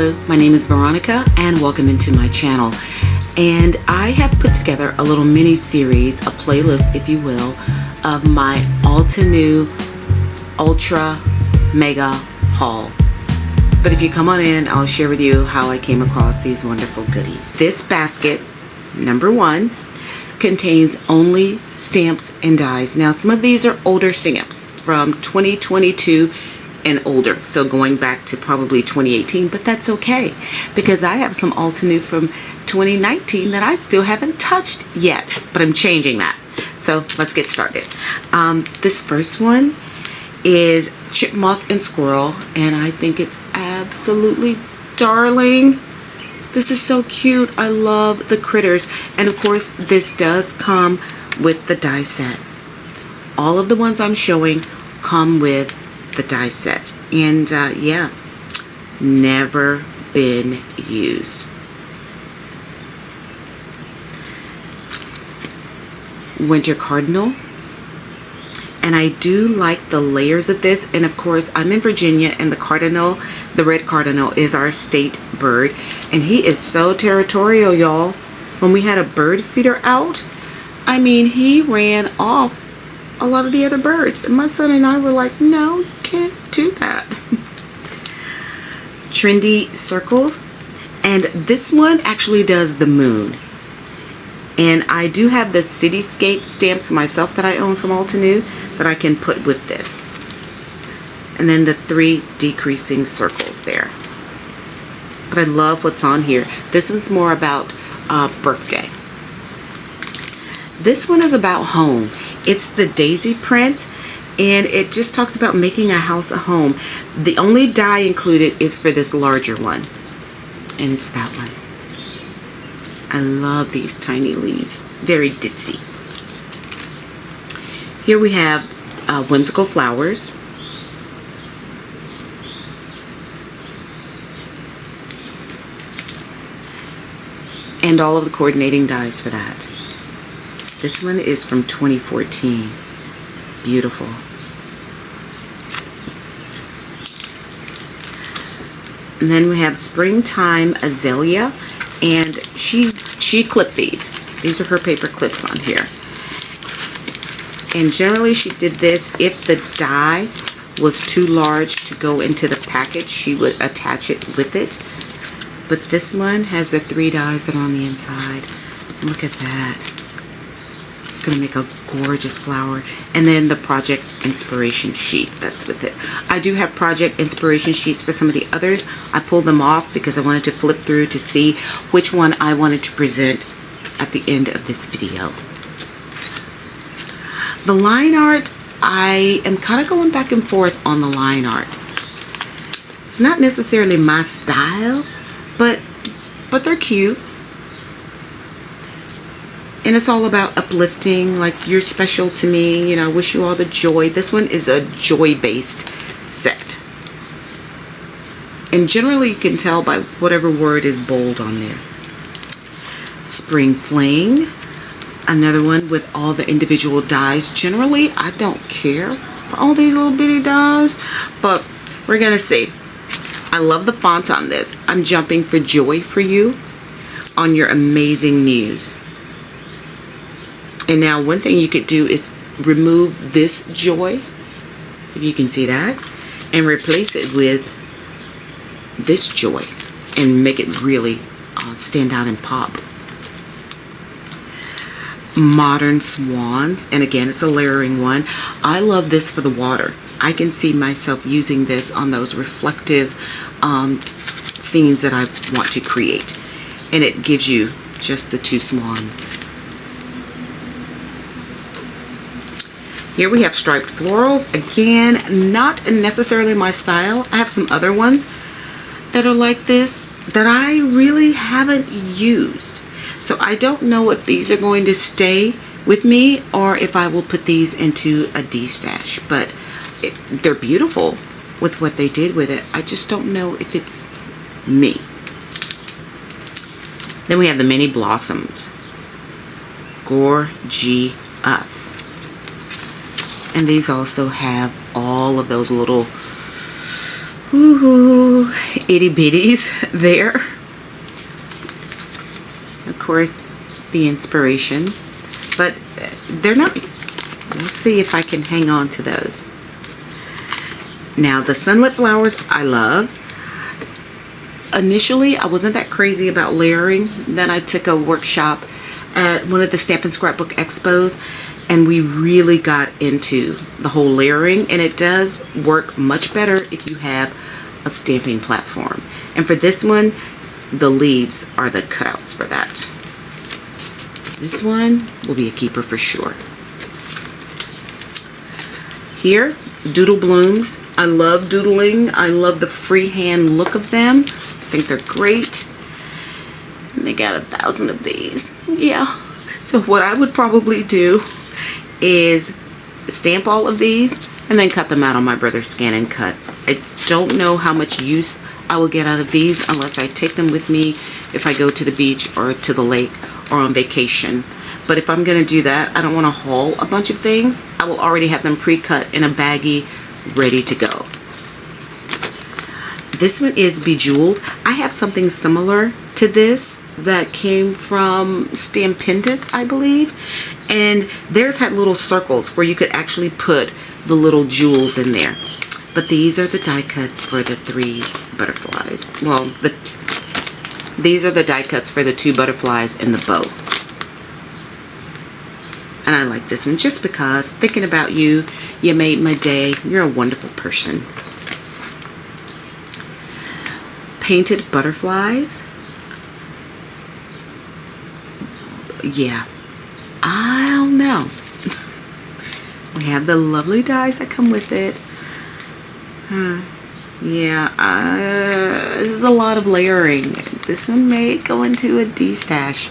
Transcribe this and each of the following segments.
Hello, my name is Veronica and welcome into my channel. And I have put together a little mini series, a playlist if you will, of my Altenew Ultra Mega Haul. But if you come on in, I'll share with you how I came across these wonderful goodies. This basket, number one, contains only stamps and dies. Now some of these are older stamps from 2022 and older, so going back to probably 2018, but that's okay because I have some Altenew from 2019 that I still haven't touched yet, but I'm changing that. So let's get started. This first one is Chipmunk and Squirrel, and I think it's absolutely darling. This is so cute. I love the critters, and of course this does come with the die set. All of the ones I'm showing come with the die set, and yeah, never been used. Winter Cardinal, and I do like the layers of this, and of course I'm in Virginia, and the red cardinal is our state bird, and he is so territorial, y'all. When we had a bird feeder out, I mean, he ran off a lot of the other birds, and my son and I were like, no, you can't do that. Trendy Circles, and this one actually does the moon, and I do have the cityscape stamps myself that I own from Altenew that I can put with this, and then the 3 decreasing circles there. But I love what's on here. This one's more about birthday. This one is about home. It's the daisy print, and it just talks about making a house a home. The only die included is for this larger one, and it's that one. I love these tiny leaves, very ditzy. Here we have Whimsical Flowers, and all of the coordinating dies for that. This one is from 2014. Beautiful. And then we have Springtime Azalea, and she clipped these. These are her paper clips on here. And generally she did this if the die was too large to go into the package, she would attach it with it. But this one has the 3 dies that are on the inside. Look at that. It's going to make a gorgeous flower. And then the project inspiration sheet that's with it. I do have project inspiration sheets for some of the others. I pulled them off because I wanted to flip through to see which one I wanted to present at the end of this video. The line art, I am kind of going back and forth on the line art. It's not necessarily my style, but they're cute. And it's all about uplifting, like you're special to me, you know, wish you all the joy. This one is a joy-based set. And generally you can tell by whatever word is bold on there. Spring Fling, another one with all the individual dies. Generally, I don't care for all these little bitty dies, but we're gonna see. I love the font on this. I'm jumping for joy for you on your amazing news. And now one thing you could do is remove this joy, if you can see that, and replace it with this joy and make it really stand out and pop. Modern Swans, and again it's a layering one. I love this for the water. I can see myself using this on those reflective scenes that I want to create, and it gives you just the 2 swans. Here we have Striped Florals. Again, not necessarily my style. I have some other ones that are like this that I really haven't used. So I don't know if these are going to stay with me or if I will put these into a D-stash. But they're beautiful with what they did with it. I just don't know if it's me. Then we have the Mini Blossoms. Gorgeous. And these also have all of those little Woohoo, itty bitties there. Of course, the inspiration, but they're nice. We'll see if I can hang on to those. Now, the sunlit flowers I love. Initially, I wasn't that crazy about layering. Then I took a workshop at one of the Stamp and Scrapbook Expos, and we really got into the whole layering, and it does work much better if you have a stamping platform. And for this one, the leaves are the cutouts for that. This one will be a keeper for sure. Here, doodle blooms. I love doodling. I love the freehand look of them. I think they're great. And they got 1,000 of these. Yeah. So what I would probably do is stamp all of these and then cut them out on my brother's Scan and Cut. I don't know how much use I will get out of these unless I take them with me if I go to the beach or to the lake or on vacation. But if I'm going to do that, I don't want to haul a bunch of things. I will already have them pre-cut in a baggie, ready to go. This one is Bejeweled. I have something similar to this that came from Stampendous, I believe. And theirs had little circles where you could actually put the little jewels in there. But these are the die cuts for the 3 butterflies. Well, these are the die cuts for the 2 butterflies and the bow. And I like this one just because, thinking about you, you made my day. You're a wonderful person. Painted butterflies. Yeah, I don't know. We have the lovely dies that come with it. Yeah, this is a lot of layering. This one may go into a D stash.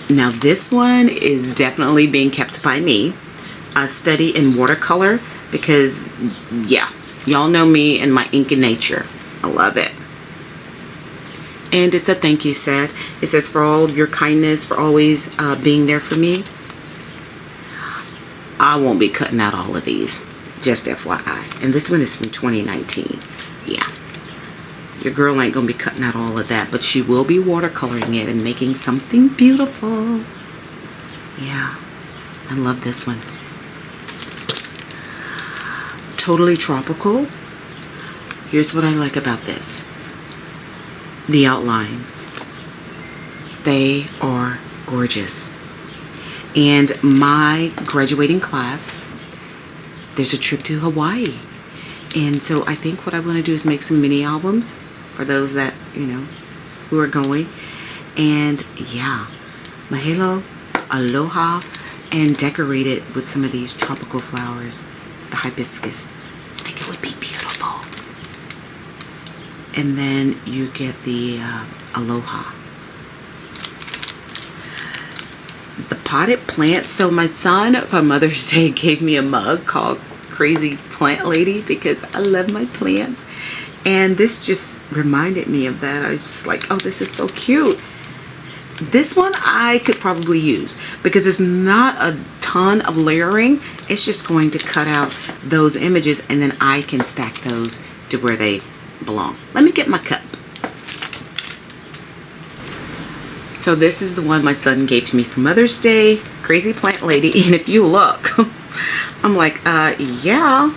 Now this one is definitely being kept by me. I study in watercolor because, yeah, y'all know me and my ink and nature. I love it. And it's a thank you set. It says, for all your kindness, for always being there for me. I won't be cutting out all of these, just FYI. And this one is from 2019. Yeah. Your girl ain't gonna be cutting out all of that, but she will be watercoloring it and making something beautiful. Yeah, I love this one. Totally tropical. Here's what I like about this. The outlines. They are gorgeous. And my graduating class, there's a trip to Hawaii. And so I think what I want to do is make some mini albums for those that, you know, who are going. And yeah, mahalo, aloha, and decorate it with some of these tropical flowers. The hibiscus. I think it would be beautiful. And then you get the aloha. The potted plants. So my son for Mother's Day gave me a mug called Crazy Plant Lady because I love my plants. And this just reminded me of that. I was just like, oh, this is so cute. This one I could probably use because it's not a ton of layering. It's just going to cut out those images and then I can stack those to where they belong. Let me get my cup. So this is the one my son gave to me for Mother's Day, Crazy Plant Lady. And if you look, I'm like, yeah.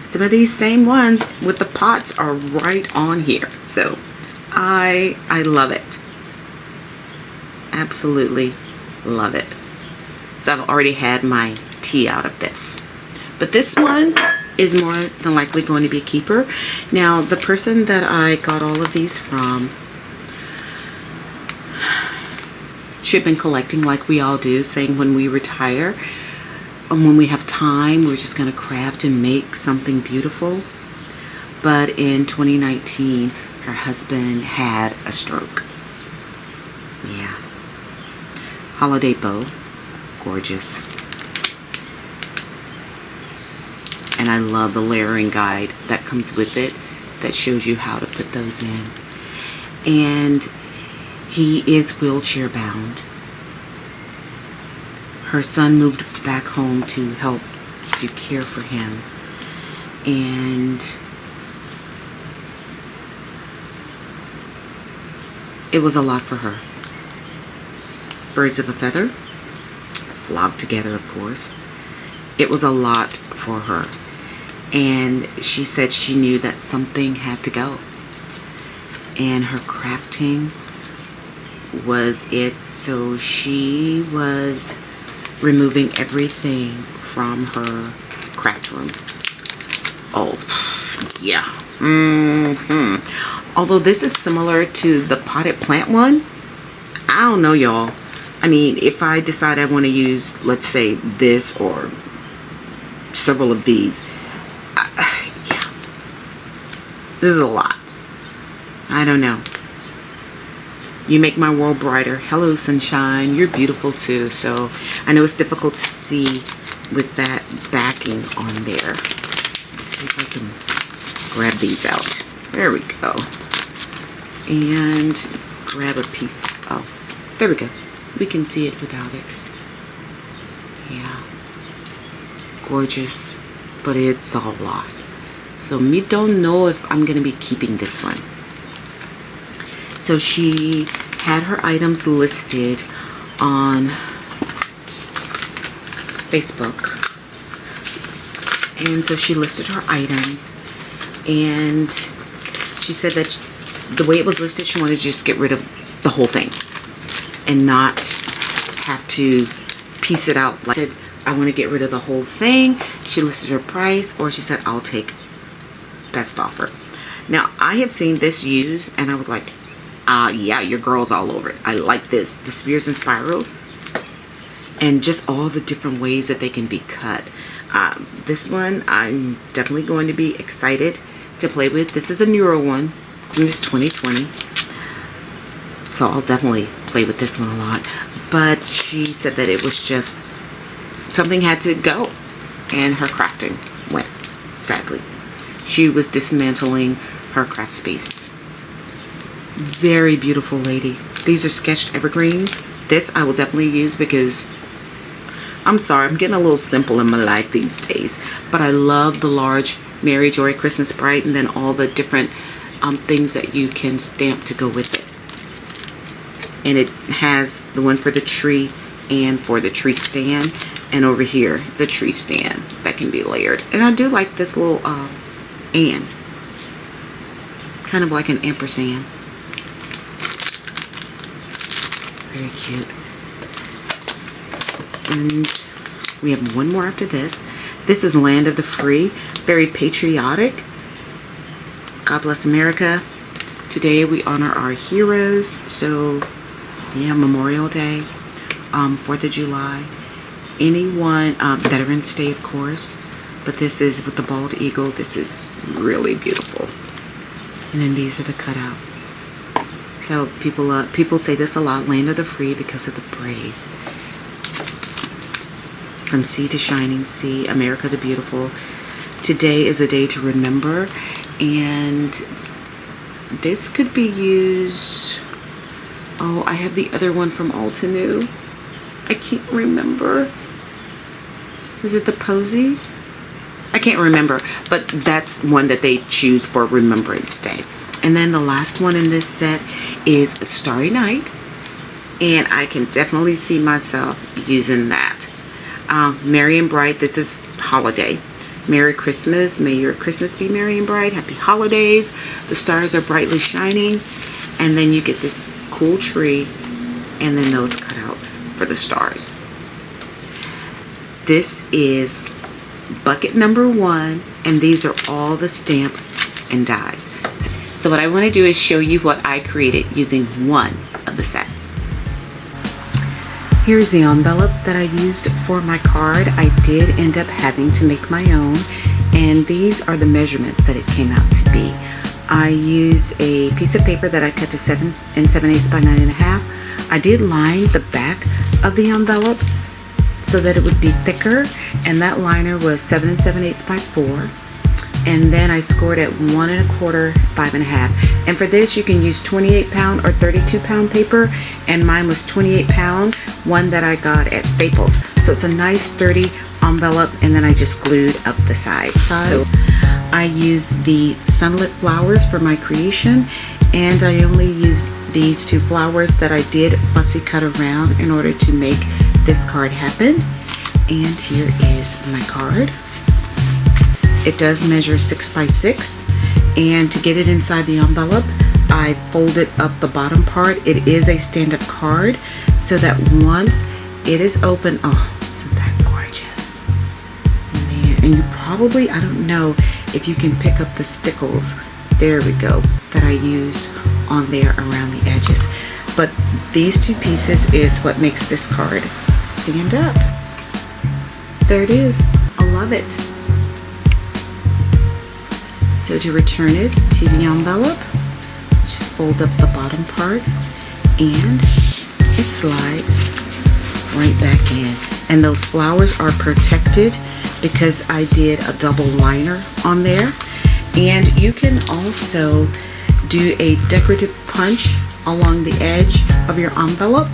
Some of these same ones with the pots are right on here. So I love it. Absolutely love it. So I've already had my tea out of this. But this one is more than likely going to be a keeper. Now, the person that I got all of these from should have been collecting like we all do, saying when we retire, and when we have time, we're just going to craft and make something beautiful. But in 2019, her husband had a stroke. Yeah. Holiday bow. Gorgeous. And I love the layering guide that comes with it that shows you how to put those in. And he is wheelchair bound. Her son moved back home to help to care for him. And it was a lot for her. Birds of a feather, flocked together, of course. It was a lot for her. And she said she knew that something had to go. And her crafting was it. So she was removing everything from her craft room. Oh, yeah. Although this is similar to the potted plant one, I don't know, y'all. I mean, if I decide I want to use, let's say, this or several of these, yeah, this is a lot. I don't know. You make my world brighter. Hello, sunshine. You're beautiful too. So I know it's difficult to see with that backing on there. Let's see if I can grab these out. There we go. And grab a piece. Oh, there we go. We can see it without it. Yeah. Gorgeous. But it's a lot. So me don't know if I'm going to be keeping this one. So she had her items listed on Facebook. And so she listed her items. And she said that the way it was listed, she wanted to just get rid of the whole thing and not have to piece it out. Like I said, I want to get rid of the whole thing. She listed her price, or she said, I'll take best offer. Now, I have seen this used, and I was like, yeah, your girl's all over it. I like this. The spheres and spirals, and just all the different ways that they can be cut. This one, I'm definitely going to be excited to play with. This is a newer one. It's 2020. So I'll definitely play with this one a lot. But she said that it was just something had to go, and her crafting went, sadly. She was dismantling her craft space. Very beautiful lady. These are sketched evergreens. This I will definitely use because I'm sorry, I'm getting a little simple in my life these days. But I love the large Merry Joy Christmas Bright, and then all the different things that you can stamp to go with it. And it has the one for the tree and for the tree stand. And over here is a tree stand that can be layered. And I do like this little and. Kind of like an ampersand. Very cute. And we have one more after this. This is Land of the Free. Very patriotic. God bless America. Today we honor our heroes. So, yeah, Memorial Day, 4th of July. Anyone, Veterans Day, of course. But this is with the bald eagle. This is really beautiful. And then these are the cutouts. So people say this a lot, Land of the Free because of the brave. From sea to shining sea, America the beautiful. Today is a day to remember, and this could be used. Oh, I have the other one from Altenew. I can't remember. Is it the Posies? I can't remember, but that's one that they choose for Remembrance Day. And then the last one in this set is Starry Night, and I can definitely see myself using that. Merry and Bright, this is holiday. Merry Christmas, may your Christmas be merry and bright. Happy holidays. The stars are brightly shining. And then you get this cool tree, and then those cutouts for the stars. This is bucket number 1, and these are all the stamps and dies. So what I want to do is show you what I created using one of the sets. Here's the envelope that I used for my card. I did end up having to make my own, and these are the measurements that it came out to be. I used a piece of paper that I cut to 7 7/8 by 9.5. I did line the back of the envelope so that it would be thicker, and that liner was 7 7/8 by 4. And then I scored at 1 1/4, 5.5. And for this, you can use 28-pound or 32-pound paper, and mine was 28-pound, one that I got at Staples. So it's a nice sturdy envelope, and then I just glued up the sides. So I use the sunlit flowers for my creation, and I only use these 2 flowers that I did fussy cut around in order to make this card happen. And here is my card. It does measure 6 by 6, and to get it inside the envelope, I folded up the bottom part. It is a stand-up card, so that once it is open, oh, isn't that gorgeous, man. And you probably, I don't know if you can pick up the stickles, there we go, that I used on there around the edges. But these 2 pieces is what makes this card stand up. There it is. I love it. So to return it to the envelope, just fold up the bottom part, and it slides right back in. And those flowers are protected because I did a double liner on there. And you can also do a decorative punch along the edge of your envelope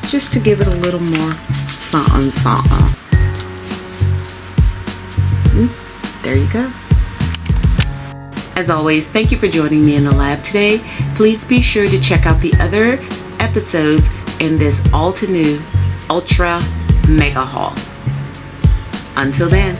just to give it a little more something. There you go. As always, thank you for joining me in the lab today. Please be sure to check out the other episodes in this Altenew Ultra Mega Haul. Until then.